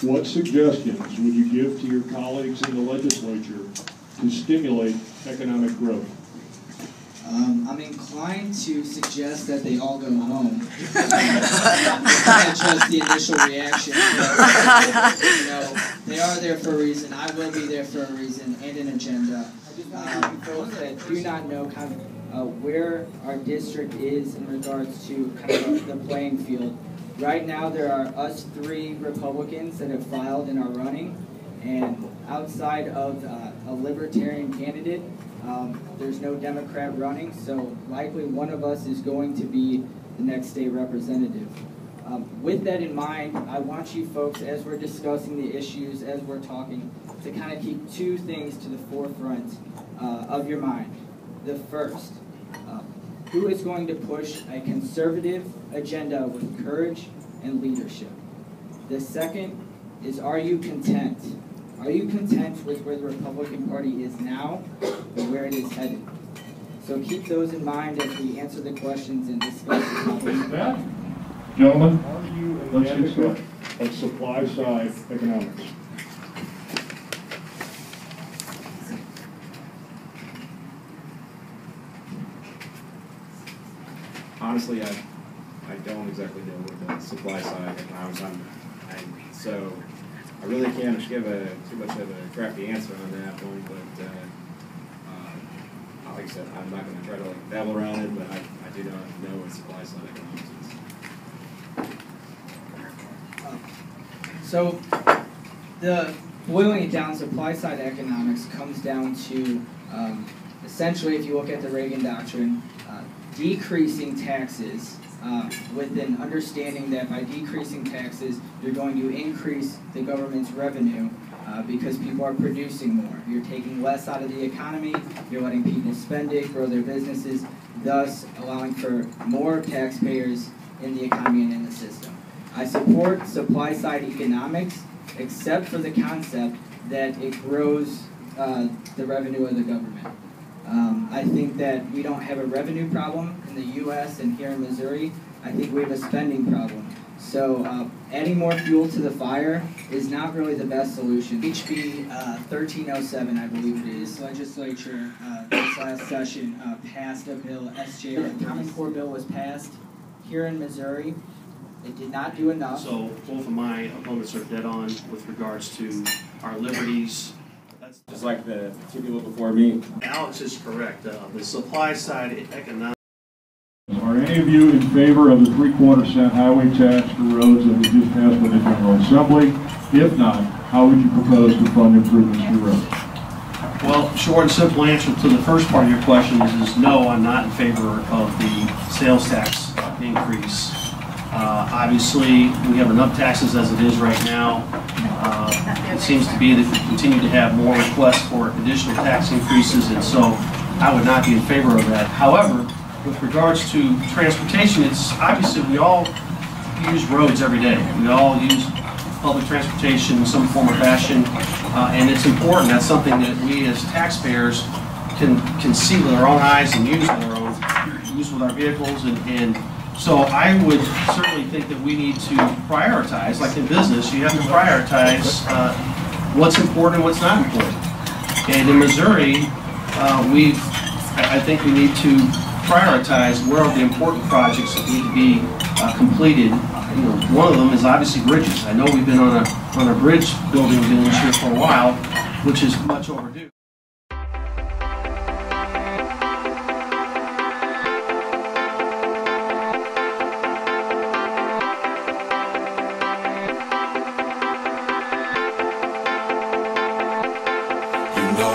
What suggestions would you give to your colleagues in the legislature to stimulate economic growth? I'm inclined to suggest that they all go home. Not just the initial reaction, but, you know, they are there for a reason. I will be there for a reason and an agenda. Folks that do not know kind of where our district is in regards to kind of the playing field. Right now, there are us 3 Republicans that have filed and are running, and outside of a libertarian candidate, there's no Democrat running, so likely one of us is going to be the next state representative. With that in mind, I want you folks, as we're discussing the issues, as we're talking, to kind of keep 2 things to the forefront of your mind. The first, who is going to push a conservative agenda with courage and leadership? The second is, are you content? Are you content with where the Republican Party is now and where it is headed? So keep those in mind as we answer the questions and discuss the topic. Gentlemen, let's get started at supply side economics. Honestly, I don't exactly know what the supply side economics. So I really can't give too much of a crafty answer on that one. But like I said, I'm not going to try to dabble around it. But I do not know what supply side economics is. So the boiling it down, supply side economics comes down to essentially, if you look at the Reagan doctrine, decreasing taxes with an understanding that by decreasing taxes, you're going to increase the government's revenue because people are producing more. You're taking less out of the economy, you're letting people spend it, grow their businesses, thus allowing for more taxpayers in the economy and in the system. I support supply-side economics, except for the concept that it grows the revenue of the government. I think that we don't have a revenue problem in the U.S. and here in Missouri. I think we have a spending problem. So adding more fuel to the fire is not really the best solution. HB 1307, I believe it is, legislature this last session passed a bill, SJ, the Common Core bill was passed here in Missouri. It did not do enough. So both of my opponents are dead on with regards to our liberties. That's Just like the 2 people before me. Alex is correct. The supply side economic. Are any of you in favor of the 3/4 cent highway tax for roads that we just passed by the General Assembly? If not, how would you propose to fund improvements to roads? Well, short and simple answer to the first part of your question is no, I'm not in favor of the sales tax increase. Obviously, we have enough taxes as it is right now. It seems to be that we continue to have more requests for additional tax increases, and so I would not be in favor of that. However, with regards to transportation, it's obviously we all use roads every day. We all use public transportation in some form or fashion, and it's important. That's something that we as taxpayers can see with our own eyes and use with our vehicles, and so I would certainly think that we need to prioritize. Like in business, you have to prioritize what's important and what's not important. And in Missouri, I think we need to prioritize where are the important projects that need to be completed. You know, one of them is obviously bridges. I know we've been on a bridge building village here for a while, which is much overdue.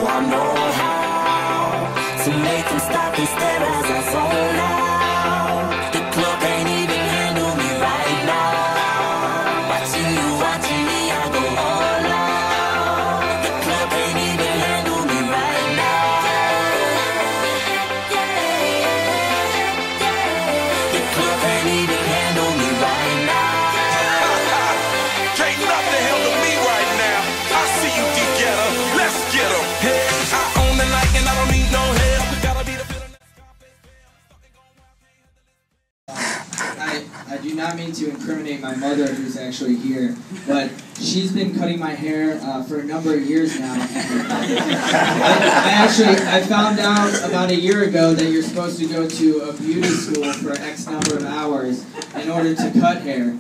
I know how to make them stop and stare as I zone out. The club can't even handle me right now. Watching me, I go all out. The club can't even handle me right now. The club can't even handle me right now. Can't nothing handle me right now. I see you, Guetta. Let's get 'em. I do not mean to incriminate my mother, who's actually here, but she's been cutting my hair for a number of years now. I found out about a year ago that you're supposed to go to a beauty school for X number of hours in order to cut hair.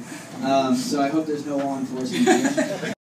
So I hope there's no law enforcement here.